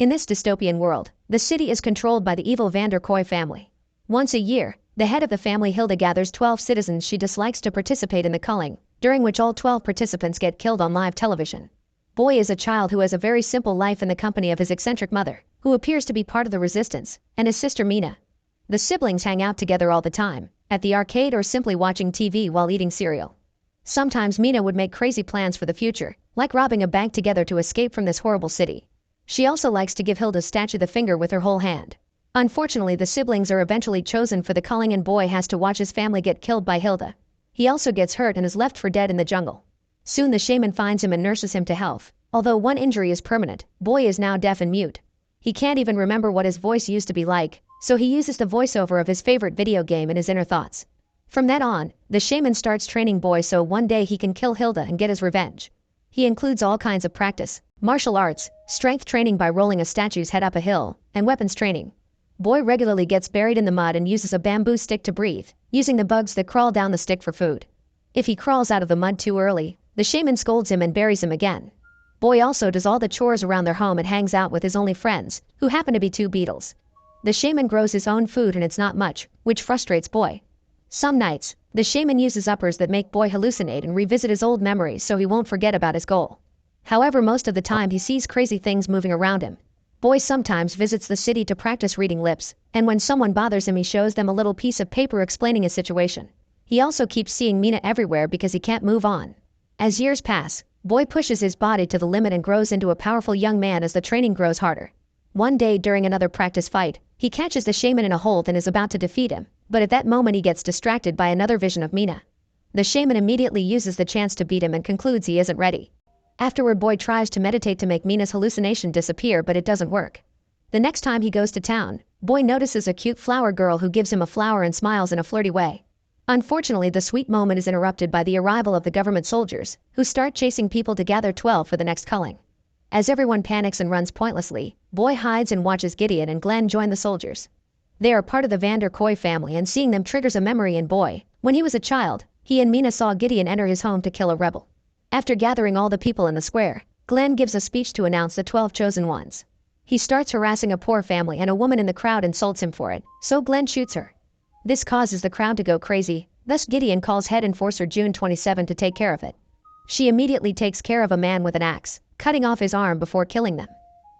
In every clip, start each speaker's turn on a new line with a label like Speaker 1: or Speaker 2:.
Speaker 1: In this dystopian world, the city is controlled by the evil van der Kooi family. Once a year, the head of the family Hilda gathers 12 citizens she dislikes to participate in the culling, during which all 12 participants get killed on live television. Boy is a child who has a very simple life in the company of his eccentric mother, who appears to be part of the resistance, and his sister Mina. The siblings hang out together all the time, at the arcade or simply watching TV while eating cereal. Sometimes Mina would make crazy plans for the future, like robbing a bank together to escape from this horrible city. She also likes to give Hilda's statue the finger with her whole hand. Unfortunately, the siblings are eventually chosen for the culling and Boy has to watch his family get killed by Hilda. He also gets hurt and is left for dead in the jungle. Soon the shaman finds him and nurses him to health. Although one injury is permanent, Boy is now deaf and mute. He can't even remember what his voice used to be like, so he uses the voiceover of his favorite video game in his inner thoughts. From that on, the shaman starts training Boy so one day he can kill Hilda and get his revenge. He includes all kinds of practice, martial arts, strength training by rolling a statue's head up a hill, and weapons training. Boy regularly gets buried in the mud and uses a bamboo stick to breathe, using the bugs that crawl down the stick for food. If he crawls out of the mud too early, the shaman scolds him and buries him again. Boy also does all the chores around their home and hangs out with his only friends, who happen to be 2 beetles. The shaman grows his own food and it's not much, which frustrates Boy. Some nights, the shaman uses uppers that make Boy hallucinate and revisit his old memories so he won't forget about his goal. However, most of the time he sees crazy things moving around him. Boy sometimes visits the city to practice reading lips, and when someone bothers him he shows them a little piece of paper explaining his situation. He also keeps seeing Mina everywhere because he can't move on. As years pass, Boy pushes his body to the limit and grows into a powerful young man as the training grows harder. One day during another practice fight, he catches the shaman in a hold and is about to defeat him, but at that moment he gets distracted by another vision of Mina. The shaman immediately uses the chance to beat him and concludes he isn't ready. Afterward, Boy tries to meditate to make Mina's hallucination disappear, but it doesn't work. The next time he goes to town, Boy notices a cute flower girl who gives him a flower and smiles in a flirty way. Unfortunately, the sweet moment is interrupted by the arrival of the government soldiers, who start chasing people to gather 12 for the next culling. As everyone panics and runs pointlessly, Boy hides and watches Gideon and Glenn join the soldiers. They are part of the van der Kooi family and seeing them triggers a memory in Boy. When he was a child, he and Mina saw Gideon enter his home to kill a rebel. After gathering all the people in the square, Glenn gives a speech to announce the 12 chosen ones. He starts harassing a poor family and a woman in the crowd insults him for it, so Glenn shoots her. This causes the crowd to go crazy, thus Gideon calls head enforcer June 27 to take care of it. She immediately takes care of a man with an axe, cutting off his arm before killing them.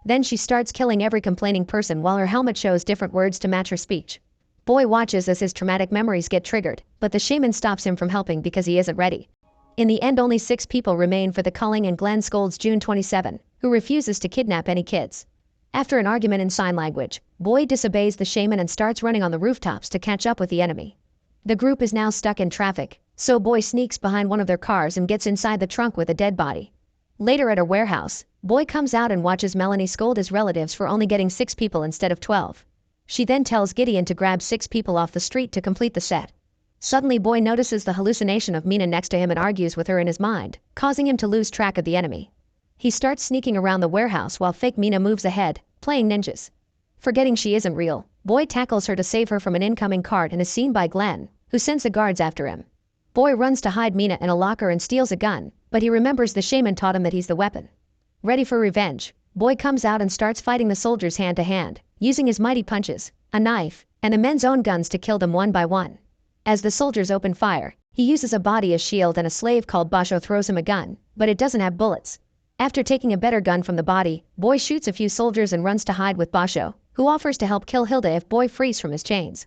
Speaker 1: Then she starts killing every complaining person while her helmet shows different words to match her speech. Boy watches as his traumatic memories get triggered, but the shaman stops him from helping because he isn't ready. In the end, only 6 people remain for the culling and Glenn scolds June 27, who refuses to kidnap any kids. After an argument in sign language, Boy disobeys the shaman and starts running on the rooftops to catch up with the enemy. The group is now stuck in traffic, so Boy sneaks behind one of their cars and gets inside the trunk with a dead body. Later at a warehouse, Boy comes out and watches Melanie scold his relatives for only getting 6 people instead of 12. She then tells Gideon to grab 6 people off the street to complete the set. Suddenly, Boy notices the hallucination of Mina next to him and argues with her in his mind, causing him to lose track of the enemy. He starts sneaking around the warehouse while fake Mina moves ahead, playing ninjas. Forgetting she isn't real, Boy tackles her to save her from an incoming cart and is seen by Glenn, who sends the guards after him. Boy runs to hide Mina in a locker and steals a gun, but he remembers the shaman taught him that he's the weapon. Ready for revenge, Boy comes out and starts fighting the soldiers hand to hand, using his mighty punches, a knife, and the men's own guns to kill them one by one. As the soldiers open fire, he uses a body as shield and a slave called Basho throws him a gun, but it doesn't have bullets. After taking a better gun from the body, Boy shoots a few soldiers and runs to hide with Basho, who offers to help kill Hilda if Boy frees from his chains.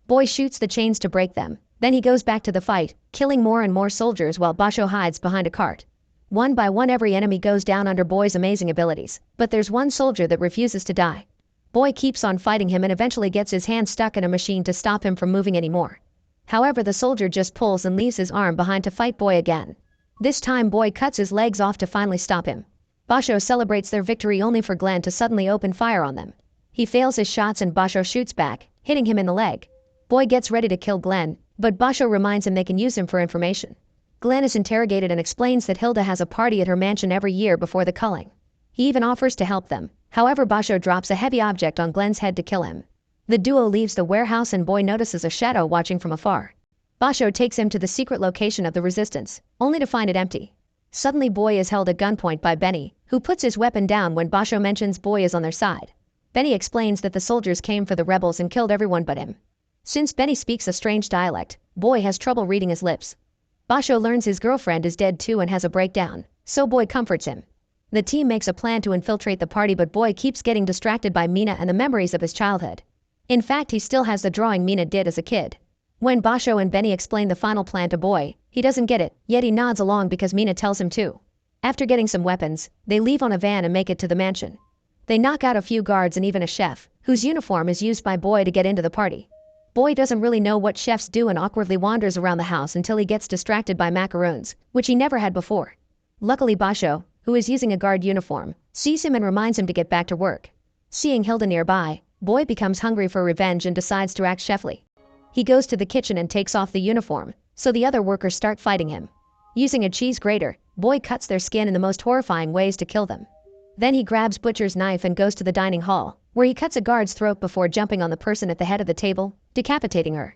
Speaker 1: Boy shoots the chains to break them, then he goes back to the fight, killing more and more soldiers while Basho hides behind a cart. One by one every enemy goes down under Boy's amazing abilities, but there's one soldier that refuses to die. Boy keeps on fighting him and eventually gets his hand stuck in a machine to stop him from moving anymore. However, the soldier just pulls and leaves his arm behind to fight Boy again. This time Boy cuts his legs off to finally stop him. Basho celebrates their victory only for Glenn to suddenly open fire on them. He fails his shots and Basho shoots back, hitting him in the leg. Boy gets ready to kill Glenn, but Basho reminds him they can use him for information. Glenn is interrogated and explains that Hilda has a party at her mansion every year before the culling. He even offers to help them, however Basho drops a heavy object on Glenn's head to kill him. The duo leaves the warehouse and Boy notices a shadow watching from afar. Basho takes him to the secret location of the resistance, only to find it empty. Suddenly Boy is held at gunpoint by Benny, who puts his weapon down when Basho mentions Boy is on their side. Benny explains that the soldiers came for the rebels and killed everyone but him. Since Benny speaks a strange dialect, Boy has trouble reading his lips. Basho learns his girlfriend is dead too and has a breakdown, so Boy comforts him. The team makes a plan to infiltrate the party, but Boy keeps getting distracted by Mina and the memories of his childhood. In fact, he still has the drawing Mina did as a kid. When Basho and Benny explain the final plan to Boy, he doesn't get it, yet he nods along because Mina tells him to. After getting some weapons, they leave on a van and make it to the mansion. They knock out a few guards and even a chef, whose uniform is used by Boy to get into the party. Boy doesn't really know what chefs do and awkwardly wanders around the house until he gets distracted by macaroons, which he never had before. Luckily Basho, who is using a guard uniform, sees him and reminds him to get back to work. Seeing Hilda nearby, Boy becomes hungry for revenge and decides to act chefly. He goes to the kitchen and takes off the uniform, so the other workers start fighting him. Using a cheese grater, Boy cuts their skin in the most horrifying ways to kill them. Then he grabs Butcher's knife and goes to the dining hall, where he cuts a guard's throat before jumping on the person at the head of the table, decapitating her.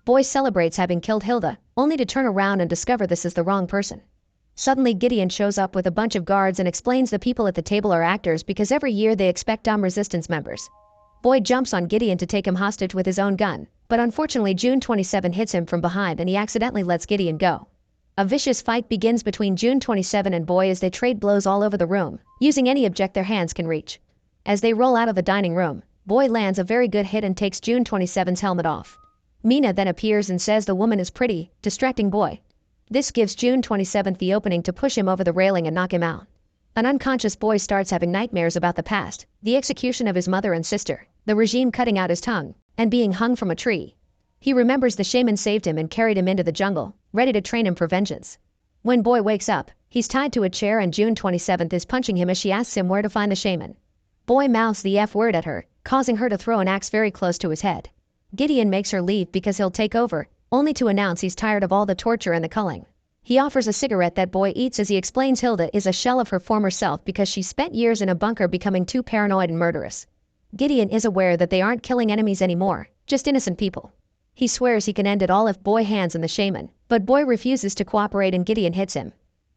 Speaker 1: Boy celebrates having killed Hilda, only to turn around and discover this is the wrong person. Suddenly Gideon shows up with a bunch of guards and explains the people at the table are actors because every year they expect dumb resistance members. Boy jumps on Gideon to take him hostage with his own gun, but unfortunately June 27 hits him from behind and he accidentally lets Gideon go. A vicious fight begins between June 27 and Boy as they trade blows all over the room, using any object their hands can reach. As they roll out of the dining room, Boy lands a very good hit and takes June 27's helmet off. Mina then appears and says the woman is pretty, distracting Boy. This gives June 27 the opening to push him over the railing and knock him out. An unconscious Boy starts having nightmares about the past, the execution of his mother and sister, the regime cutting out his tongue, and being hung from a tree. He remembers the shaman saved him and carried him into the jungle, ready to train him for vengeance. When Boy wakes up, he's tied to a chair and June 27 is punching him as she asks him where to find the shaman. Boy mouths the F word at her, causing her to throw an axe very close to his head. Gideon makes her leave because he'll take over, only to announce he's tired of all the torture and the culling. He offers a cigarette that Boy eats as he explains Hilda is a shell of her former self because she spent years in a bunker becoming too paranoid and murderous. Gideon is aware that they aren't killing enemies anymore, just innocent people. He swears he can end it all if Boy hands in the shaman, but Boy refuses to cooperate and Gideon hits him.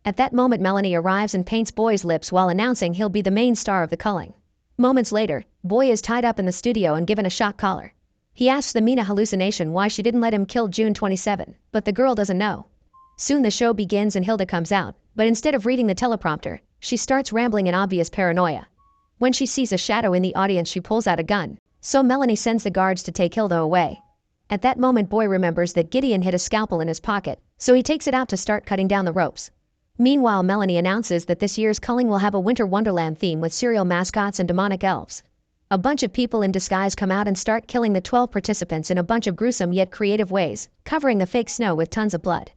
Speaker 1: At that moment Melanie arrives and paints Boy's lips while announcing he'll be the main star of the culling. Moments later, Boy is tied up in the studio and given a shock collar. He asks the Mina hallucination why she didn't let him kill June 27, but the girl doesn't know. Soon the show begins and Hilda comes out, but instead of reading the teleprompter, she starts rambling in obvious paranoia. When she sees a shadow in the audience she pulls out a gun, so Melanie sends the guards to take Hilda away. At that moment Boy remembers that Gideon hid a scalpel in his pocket, so he takes it out to start cutting down the ropes. Meanwhile Melanie announces that this year's culling will have a winter wonderland theme with cereal mascots and demonic elves. A bunch of people in disguise come out and start killing the 12 participants in a bunch of gruesome yet creative ways, covering the fake snow with tons of blood.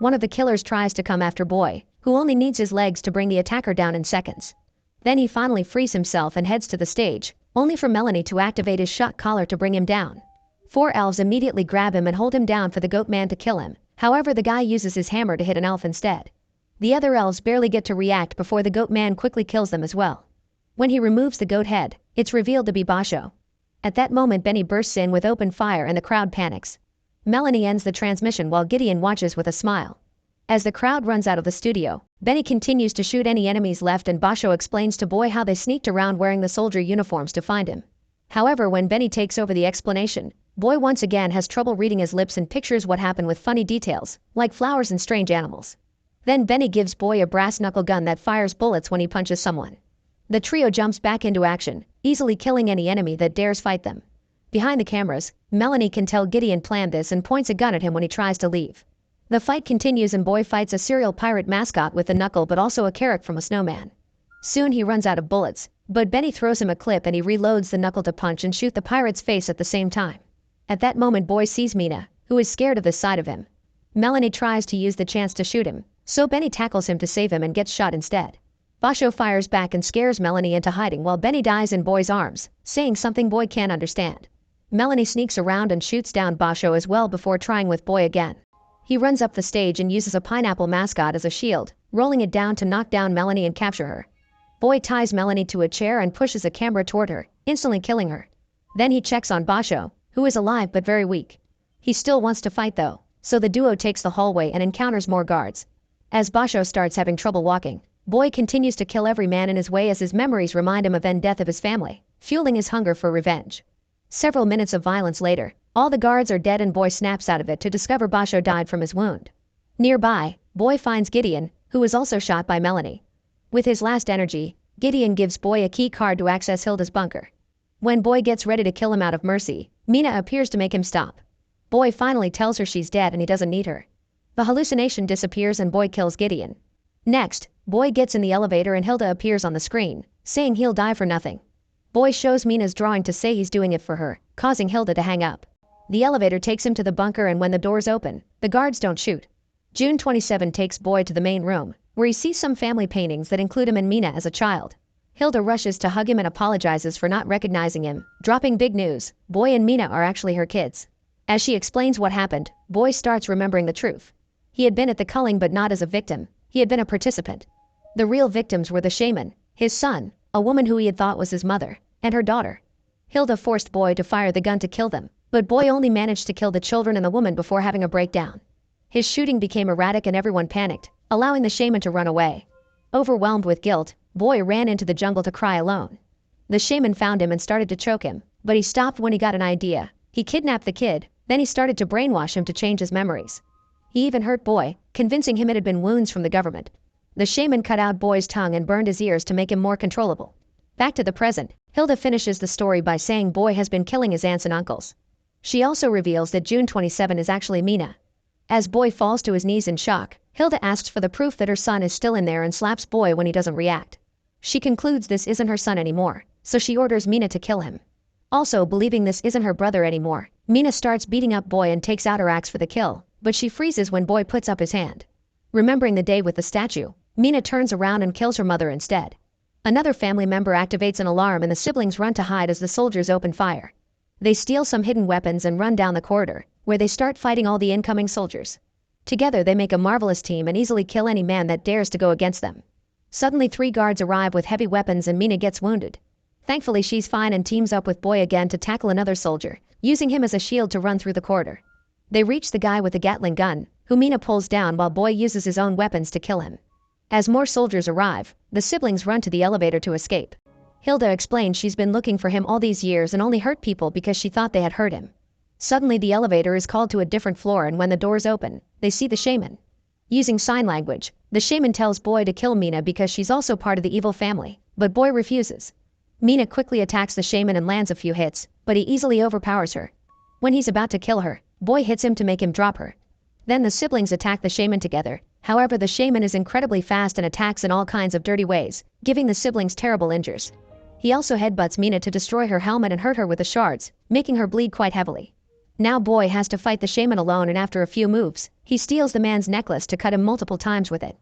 Speaker 1: One of the killers tries to come after Boy, who only needs his legs to bring the attacker down in seconds. Then he finally frees himself and heads to the stage, only for Melanie to activate his shock collar to bring him down. 4 elves immediately grab him and hold him down for the goat man to kill him, however the guy uses his hammer to hit an elf instead. The other elves barely get to react before the goat man quickly kills them as well. When he removes the goat head, it's revealed to be Basho. At that moment Benny bursts in with open fire and the crowd panics. Melanie ends the transmission while Gideon watches with a smile. As the crowd runs out of the studio, Benny continues to shoot any enemies left and Basho explains to Boy how they sneaked around wearing the soldier uniforms to find him. However, when Benny takes over the explanation, Boy once again has trouble reading his lips and pictures what happened with funny details, like flowers and strange animals. Then Benny gives Boy a brass knuckle gun that fires bullets when he punches someone. The trio jumps back into action, easily killing any enemy that dares fight them. Behind the cameras, Melanie can tell Gideon planned this and points a gun at him when he tries to leave. The fight continues and Boy fights a serial pirate mascot with a knuckle but also a carrot from a snowman. Soon he runs out of bullets, but Benny throws him a clip and he reloads the knuckle to punch and shoot the pirate's face at the same time. At that moment Boy sees Mina, who is scared of this side of him. Melanie tries to use the chance to shoot him, so Benny tackles him to save him and gets shot instead. Basho fires back and scares Melanie into hiding while Benny dies in Boy's arms, saying something Boy can't understand. Melanie sneaks around and shoots down Basho as well before trying with Boy again. He runs up the stage and uses a pineapple mascot as a shield, rolling it down to knock down Melanie and capture her. Boy ties Melanie to a chair and pushes a camera toward her, instantly killing her. Then he checks on Basho, who is alive but very weak. He still wants to fight though, so the duo takes the hallway and encounters more guards. As Basho starts having trouble walking, Boy continues to kill every man in his way as his memories remind him of the death of his family, fueling his hunger for revenge. Several minutes of violence later, all the guards are dead and Boy snaps out of it to discover Basho died from his wound. Nearby, Boy finds Gideon, who was also shot by Melanie. With his last energy, Gideon gives Boy a key card to access Hilda's bunker. When Boy gets ready to kill him out of mercy, Mina appears to make him stop. Boy finally tells her she's dead and he doesn't need her. The hallucination disappears and Boy kills Gideon. Next, Boy gets in the elevator and Hilda appears on the screen, saying he'll die for nothing. Boy shows Mina's drawing to say he's doing it for her, causing Hilda to hang up. The elevator takes him to the bunker and when the doors open, the guards don't shoot. June 27 takes Boy to the main room, where he sees some family paintings that include him and Mina as a child. Hilda rushes to hug him and apologizes for not recognizing him, dropping big news: Boy and Mina are actually her kids. As she explains what happened, Boy starts remembering the truth. He had been at the culling but not as a victim, he had been a participant. The real victims were the shaman, his son, a woman who he had thought was his mother, and her daughter. Hilda forced Boy to fire the gun to kill them, but Boy only managed to kill the children and the woman before having a breakdown. His shooting became erratic and everyone panicked, allowing the shaman to run away. Overwhelmed with guilt, Boy ran into the jungle to cry alone. The shaman found him and started to choke him, but he stopped when he got an idea. He kidnapped the kid, then he started to brainwash him to change his memories. He even hurt Boy, convincing him it had been wounds from the government. The shaman cut out Boy's tongue and burned his ears to make him more controllable. Back to the present, Hilda finishes the story by saying Boy has been killing his aunts and uncles. She also reveals that June 27 is actually Mina. As Boy falls to his knees in shock, Hilda asks for the proof that her son is still in there and slaps Boy when he doesn't react. She concludes this isn't her son anymore, so she orders Mina to kill him. Also believing this isn't her brother anymore, Mina starts beating up Boy and takes out her axe for the kill, but she freezes when Boy puts up his hand. Remembering the day with the statue, Mina turns around and kills her mother instead. Another family member activates an alarm and the siblings run to hide as the soldiers open fire. They steal some hidden weapons and run down the corridor, where they start fighting all the incoming soldiers. Together they make a marvelous team and easily kill any man that dares to go against them. Suddenly 3 guards arrive with heavy weapons and Mina gets wounded. Thankfully she's fine and teams up with Boy again to tackle another soldier, using him as a shield to run through the corridor. They reach the guy with the Gatling gun, who Mina pulls down while Boy uses his own weapons to kill him. As more soldiers arrive, the siblings run to the elevator to escape. Hilda explains she's been looking for him all these years and only hurt people because she thought they had hurt him. Suddenly the elevator is called to a different floor and when the doors open, they see the shaman. Using sign language, the shaman tells Boy to kill Mina because she's also part of the evil family, but Boy refuses. Mina quickly attacks the shaman and lands a few hits, but he easily overpowers her. When he's about to kill her, Boy hits him to make him drop her. Then the siblings attack the shaman together. However, the shaman is incredibly fast and attacks in all kinds of dirty ways, giving the siblings terrible injuries. He also headbutts Mina to destroy her helmet and hurt her with the shards, making her bleed quite heavily. Now Boy has to fight the shaman alone and after a few moves, he steals the man's necklace to cut him multiple times with it.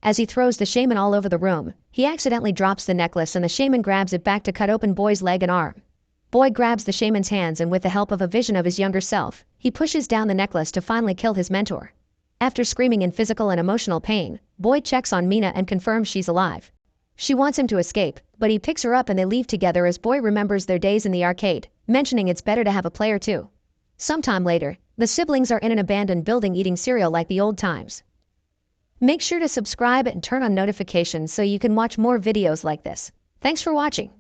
Speaker 1: As he throws the shaman all over the room, he accidentally drops the necklace and the shaman grabs it back to cut open Boy's leg and arm. Boy grabs the shaman's hands and with the help of a vision of his younger self, he pushes down the necklace to finally kill his mentor. After screaming in physical and emotional pain, Boy checks on Mina and confirms she's alive. She wants him to escape, but he picks her up and they leave together as Boy remembers their days in the arcade, mentioning it's better to have a player too. Sometime later, the siblings are in an abandoned building eating cereal like the old times. Make sure to subscribe and turn on notifications so you can watch more videos like this. Thanks for watching.